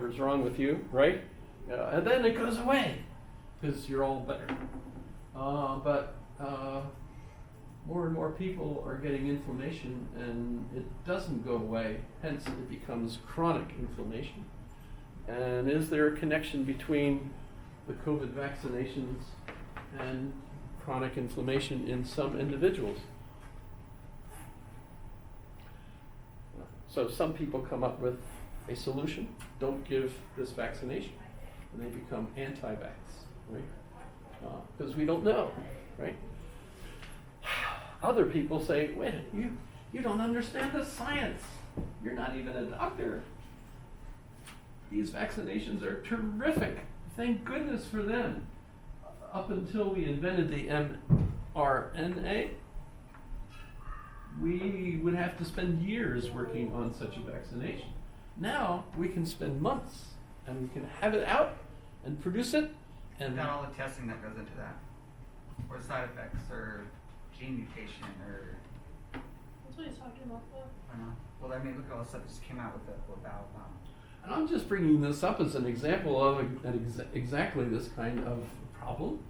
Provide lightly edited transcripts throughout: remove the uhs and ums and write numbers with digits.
whatever's wrong with you, right? And then it goes away because you're all better. But more and more people are getting inflammation and it doesn't go away, hence it becomes chronic inflammation. And is there a connection between the COVID vaccinations and chronic inflammation in some individuals? So some people come up with a solution, don't give this vaccination, and they become anti-vax, right? Because we don't know, right? Other people say, wait, you don't understand the science. You're not even a doctor. These vaccinations are terrific. Thank goodness for them. Up until we invented the mRNA, we would have to spend years working on such a vaccination. Now we can spend months and we can have it out and produce it. And got all the testing that goes into that, or side effects, or gene mutation, or That's what he's talking about, though. I don't know. Well, I mean, look at all the stuff that just came out with about And I'm just bringing this up as an example of exactly this kind of problem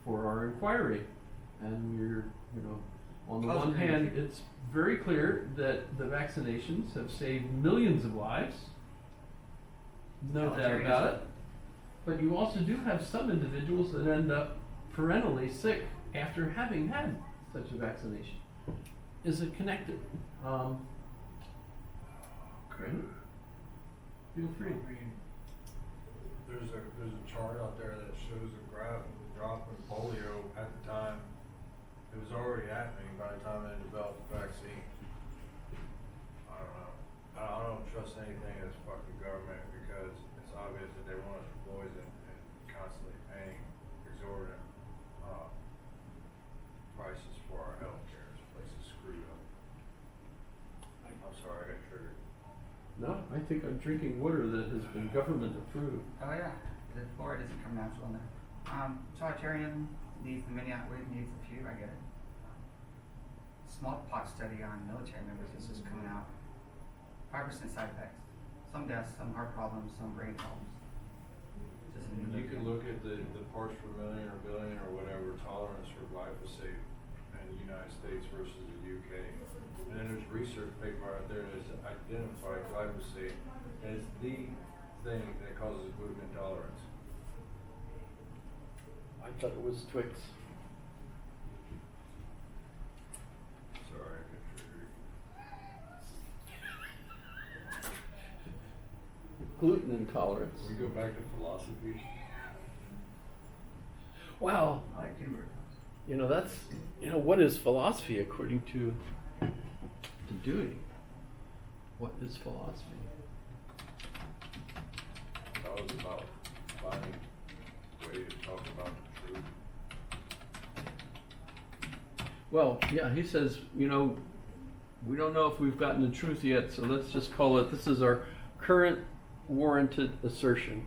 for our inquiry. And we're, on the one hand, it's very clear that the vaccinations have saved millions of lives. No doubt about it. But you also do have some individuals that end up perennially sick after having had such a vaccination. Is it connected? Great. Feel free. I mean, there's a chart out there that shows a graph of the drop in polio at the time. It was already happening by the time they developed the vaccine. I don't know. I don't trust anything that's fucking government because it's obvious that they want us to poison and constantly paying exorbitant prices for our health care. This place is screwed up. I'm sorry, I got triggered. No, I think I'm drinking water that has been government approved. oh yeah, the fluoride doesn't come natural in there. Totalitarian needs the many outweigh needs the few. I get it. Smallpox study on military members is just coming out. 5% side effects. Some deaths, some heart problems, some brain problems. Just a new You can look at the parts per million or billion or whatever tolerance for glyphosate in the United States versus the UK. And then there's a research paper out there that's identified glyphosate as the thing that causes gluten intolerance. I thought it was Twix. Sorry, I got triggered. Gluten intolerance. We go back to philosophy. Wow. I like humor. That's, what is philosophy according to Dewey? What is philosophy? That was about finding a way to talk about the truth. Well, yeah, he says, we don't know if we've gotten the truth yet, so let's just call it, this is our current warranted assertion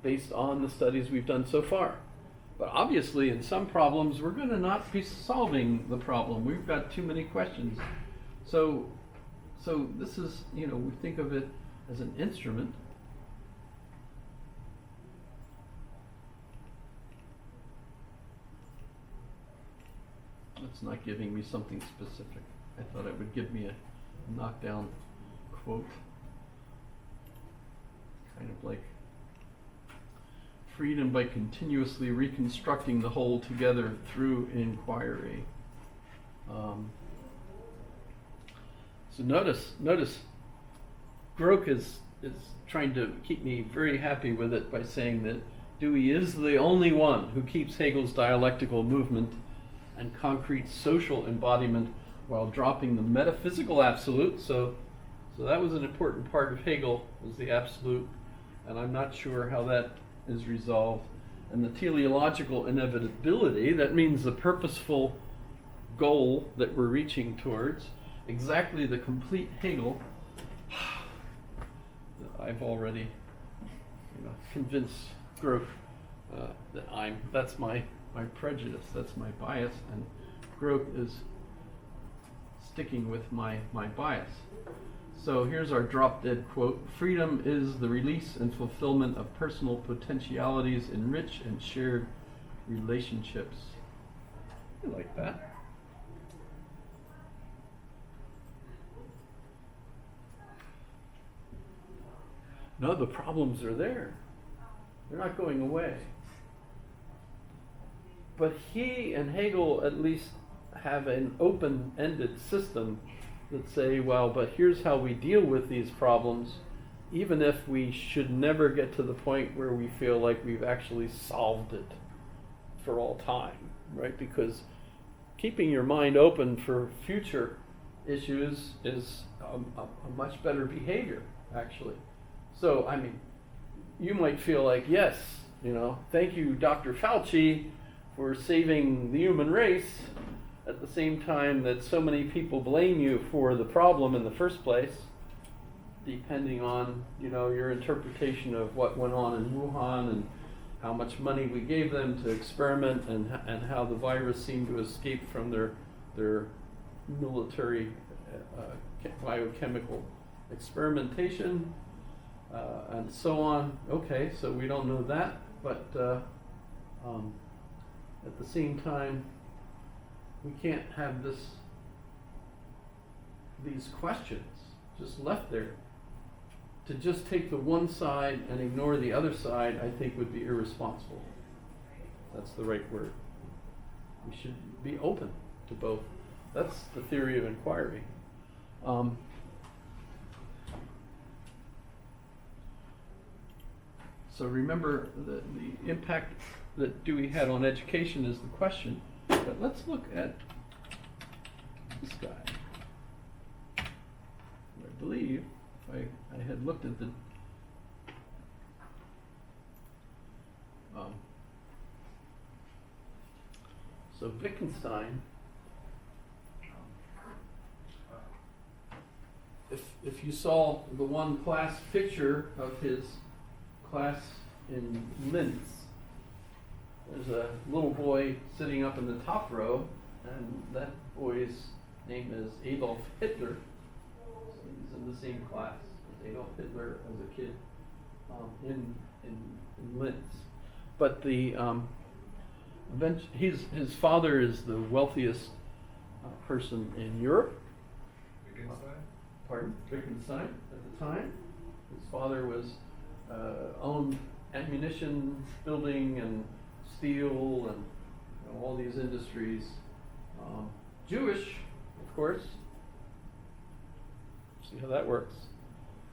based on the studies we've done so far. But obviously, in some problems, we're going to not be solving the problem. We've got too many questions. So this is, we think of it as an instrument. It's not giving me something specific. I thought it would give me a knockdown quote. Kind of like freedom by continuously reconstructing the whole together through inquiry. So notice, Groke is trying to keep me very happy with it by saying that Dewey is the only one who keeps Hegel's dialectical movement and concrete social embodiment while dropping the metaphysical absolute. So that was an important part of Hegel, was the absolute, and I'm not sure how that is resolved. And the teleological inevitability, that means the purposeful goal that we're reaching towards, exactly the complete Hegel. I've already convinced Groke that that's my prejudice, that's my bias, and Groke is sticking with my bias. So here's our drop dead quote. Freedom is the release and fulfillment of personal potentialities in rich and shared relationships. I like that. No, the problems are there. They're not going away. But he and Hegel at least have an open-ended system that say, well, but here's how we deal with these problems, even if we should never get to the point where we feel like we've actually solved it for all time, right? Because keeping your mind open for future issues is a much better behavior, actually. So, I mean, you might feel like, yes, thank you, Dr. Fauci, for saving the human race, at the same time that so many people blame you for the problem in the first place, depending on, your interpretation of what went on in Wuhan and how much money we gave them to experiment and how the virus seemed to escape from their military biochemical experimentation. And so on. Okay, so we don't know that, but at the same time, we can't have these questions just left there. To just take the one side and ignore the other side, I think would be irresponsible. That's the right word. We should be open to both. That's the theory of inquiry. So remember, the impact that Dewey had on education is the question. But let's look at this guy. I believe I had looked at the so Wittgenstein. If you saw the one class picture of his class in Linz, there's a little boy sitting up in the top row, and that boy's name is Adolf Hitler. So he's in the same class as Adolf Hitler as a kid in Linz. But his father is the wealthiest person in Europe. Wittgenstein? Pardon? Wittgenstein at the time. His father was owned ammunition building and steel and all these industries. Jewish, of course. See how that works,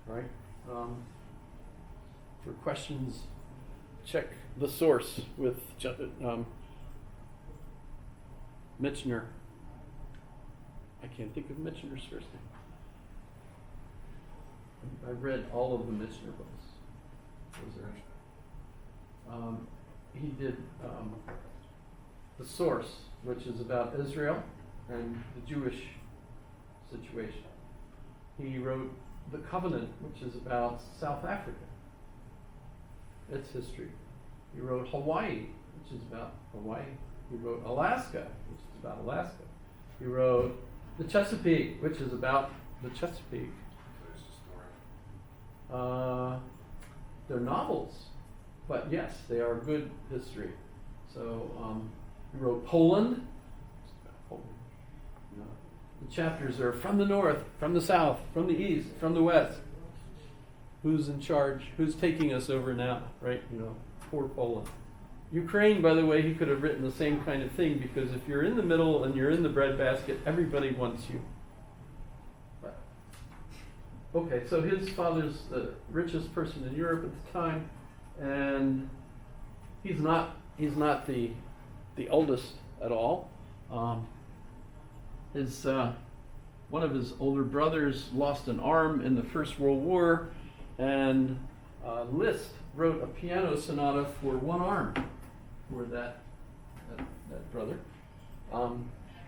right? For questions, check the source with Michener. I can't think of Michener's first name. I read all of the Michener books. Was there? He did The Source, which is about Israel and the Jewish situation. He wrote The Covenant, which is about South Africa, its history. He wrote Hawaii, which is about Hawaii. He wrote Alaska, which is about Alaska. He wrote The Chesapeake, which is about the Chesapeake. There's a story. They're novels, but yes, they are good history. So he wrote Poland. The chapters are from the north, from the south, from the east, from the west. Who's in charge? Who's taking us over now? Right? Poor Poland. Ukraine, by the way, he could have written the same kind of thing, because if you're in the middle and you're in the breadbasket, everybody wants you. But, okay, so his father's the richest person in Europe at the time, and he's not the oldest at all. One of his older brothers lost an arm in the First World War, and Liszt wrote a piano sonata for one arm for that brother.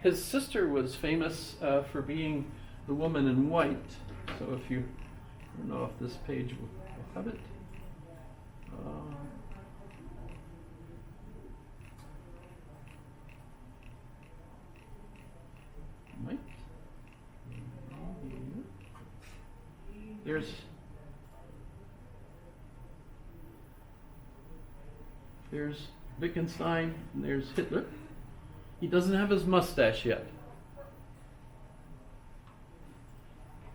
His sister was famous for being the woman in white. So I don't know if this page will have it. Might. there's Wittgenstein, and there's Hitler. He doesn't have his mustache yet.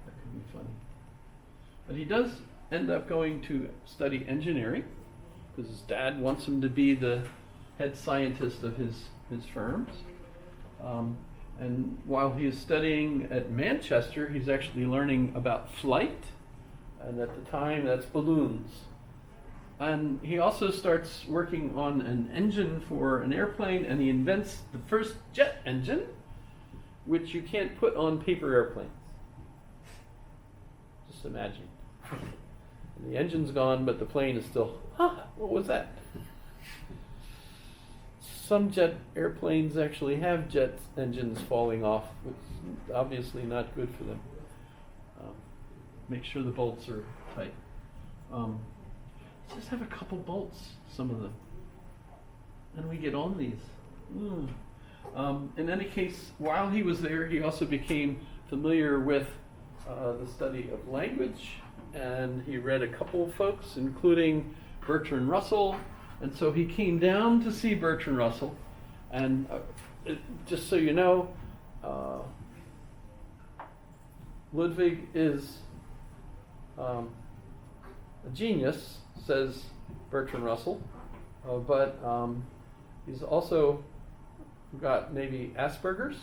That could be funny. But he does end up going to study engineering because his dad wants him to be the head scientist of his firms. And while he is studying at Manchester, he's actually learning about flight. And at the time, that's balloons. And he also starts working on an engine for an airplane, and he invents the first jet engine, which you can't put on paper airplanes. Just imagine. And the engine's gone, but the plane is still, what was that? Some jet airplanes actually have jet engines falling off, which is obviously not good for them. Make sure the bolts are tight. Let's just have a couple bolts, some of them. And we get on these. In any case, while he was there, he also became familiar with the study of language, and he read a couple of folks, including Bertrand Russell, and so he came down to see Bertrand Russell, and just so you know, Ludwig is a genius, says Bertrand Russell, but he's also got maybe Asperger's.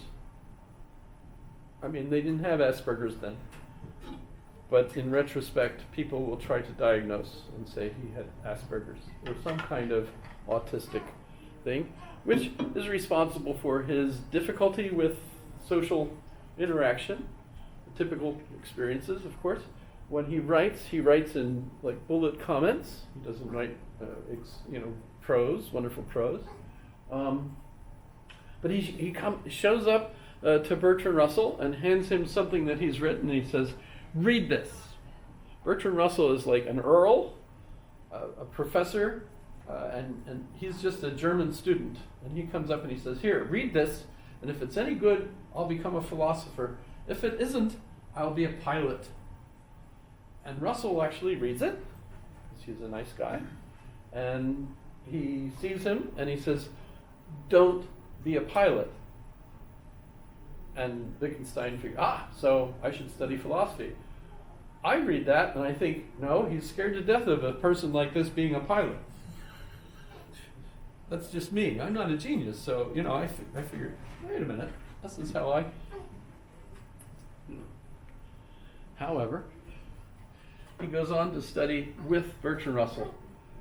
I mean, they didn't have Asperger's then, but in retrospect, people will try to diagnose and say he had Asperger's or some kind of autistic thing, which is responsible for his difficulty with social interaction, typical experiences, of course. When he writes in like bullet comments. He doesn't write, prose, wonderful prose. But he shows up to Bertrand Russell and hands him something that he's written, and he says, "Read this." Bertrand Russell is like an earl, a professor, and he's just a German student. And he comes up and he says, "Here, read this, and if it's any good, I'll become a philosopher. If it isn't, I'll be a pilot." And Russell actually reads it, because he's a nice guy, and he sees him, and he says, "Don't be a pilot." And Wittgenstein figures, so I should study philosophy. I read that, and I think, no, he's scared to death of a person like this being a pilot. That's just me. I'm not a genius, so, I figured, wait a minute, this is how I... However, he goes on to study with Bertrand Russell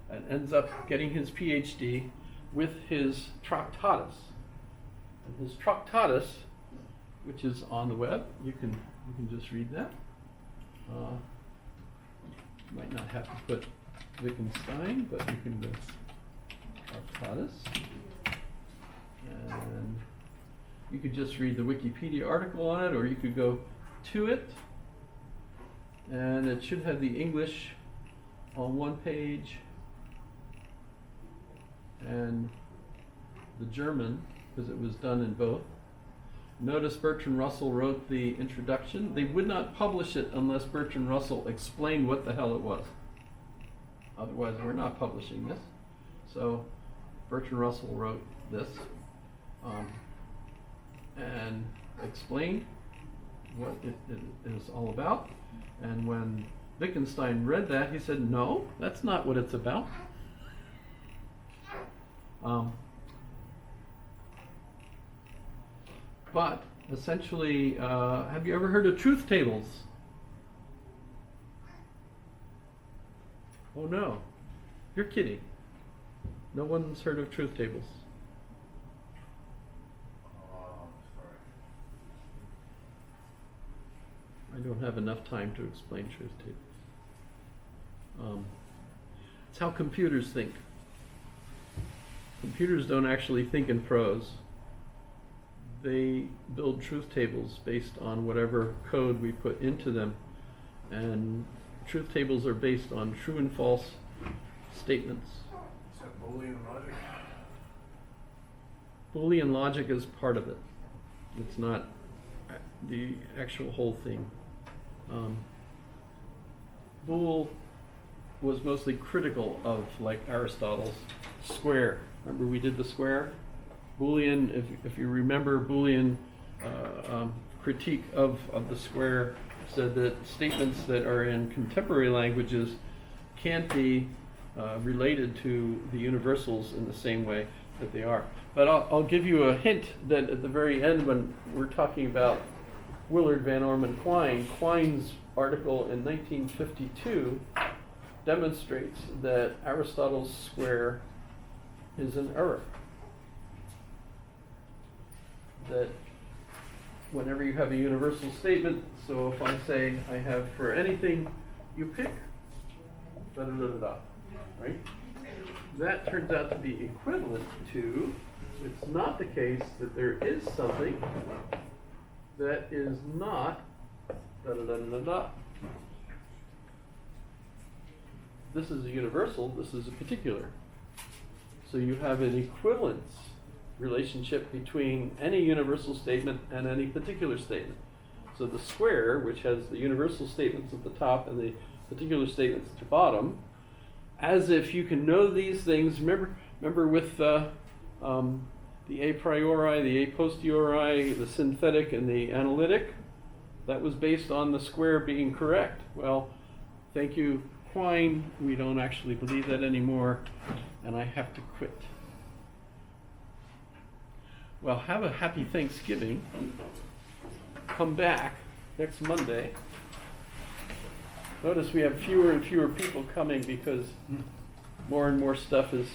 and ends up getting his PhD with his Tractatus. And his Tractatus, which is on the web, you can just read that. You might not have to put Wittgenstein, but you can go Tractatus. And you could just read the Wikipedia article on it, or you could go to it. And it should have the English on one page and the German, because it was done in both. Notice Bertrand Russell wrote the introduction. They would not publish it unless Bertrand Russell explained what the hell it was. Otherwise, we're not publishing this. So Bertrand Russell wrote this and explained what it is all about. And when Wittgenstein read that, he said, "No, that's not what it's about." But essentially, have you ever heard of truth tables? Oh no, you're kidding. No one's heard of truth tables. I don't have enough time to explain truth tables. It's how computers think. Computers don't actually think in prose. They build truth tables based on whatever code we put into them. And truth tables are based on true and false statements. Is that Boolean logic? Boolean logic is part of it. It's not the actual whole thing. Boole was mostly critical of like Aristotle's square. Remember we did the square? Boolean, if you remember Boolean critique of the square said that statements that are in contemporary languages can't be related to the universals in the same way that they are. But I'll give you a hint that at the very end when we're talking about Willard Van Orman Quine, Quine's article in 1952 demonstrates that Aristotle's square is an error. That whenever you have a universal statement, so if I say I have for anything you pick, da-da-da-da-da, right? That turns out to be equivalent to, it's not the case that there is something that is not da-da-da-da-da. This is a universal, this is a particular. So you have an equivalence relationship between any universal statement and any particular statement. So the square, which has the universal statements at the top and the particular statements at the bottom, as if you can know these things. Remember with the a priori, the a posteriori, the synthetic, and the analytic? That was based on the square being correct. Well, thank you, Quine. We don't actually believe that anymore, and I have to quit. Well, have a happy Thanksgiving. Come back next Monday. Notice we have fewer and fewer people coming because more and more stuff is